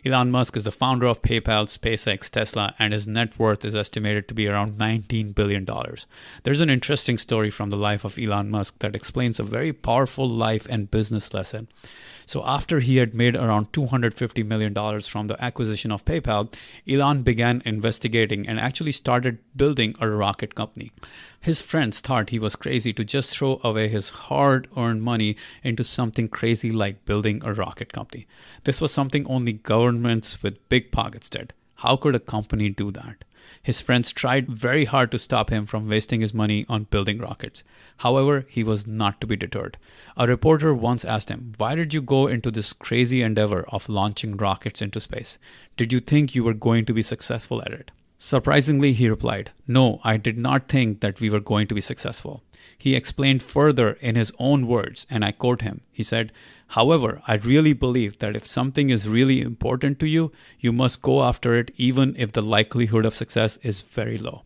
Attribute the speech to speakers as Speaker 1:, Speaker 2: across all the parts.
Speaker 1: Elon Musk is the founder of PayPal, SpaceX, Tesla, and his net worth is estimated to be around $19 billion. There's an interesting story from the life of Elon Musk that explains a very powerful life and business lesson. So after he had made around $250 million from the acquisition of PayPal, Elon began investigating and actually started building a rocket company. His friends thought he was crazy to just throw away his hard-earned money into something crazy like building a rocket company. This was something only governments with big pockets did. How could a company do that? His friends tried very hard to stop him from wasting his money on building rockets. However, he was not to be deterred. A reporter once asked him, "Why did you go into this crazy endeavor of launching rockets into space? Did you think you were going to be successful at it?" Surprisingly, he replied, "No, I did not think that we were going to be successful." He explained further in his own words, and I quote him. He said, "However, I really believe that if something is really important to you, you must go after it even if the likelihood of success is very low."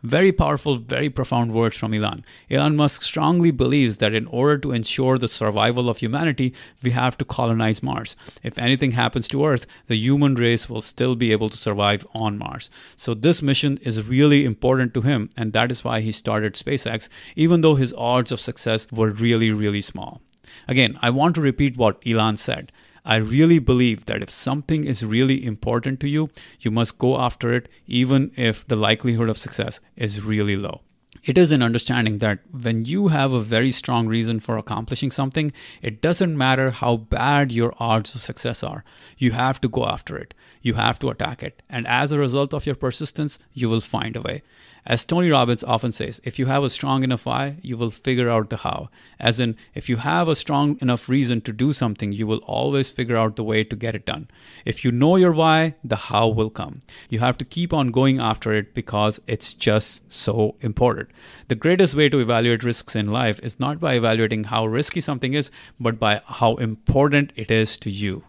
Speaker 1: Very powerful, very profound words from Elon. Elon Musk strongly believes that in order to ensure the survival of humanity, we have to colonize Mars. If anything happens to Earth, the human race will still be able to survive on Mars. So this mission is really important to him, and that is why he started SpaceX, even though his odds of success were really, really small. Again, I want to repeat what Elon said. I really believe that if something is really important to you, you must go after it even if the likelihood of success is really low. It is an understanding that when you have a very strong reason for accomplishing something, it doesn't matter how bad your odds of success are. You have to go after it. You have to attack it. And as a result of your persistence, you will find a way. As Tony Robbins often says, if you have a strong enough why, you will figure out the how. As in, if you have a strong enough reason to do something, you will always figure out the way to get it done. If you know your why, the how will come. You have to keep on going after it because it's just so important. The greatest way to evaluate risks in life is not by evaluating how risky something is, but by how important it is to you.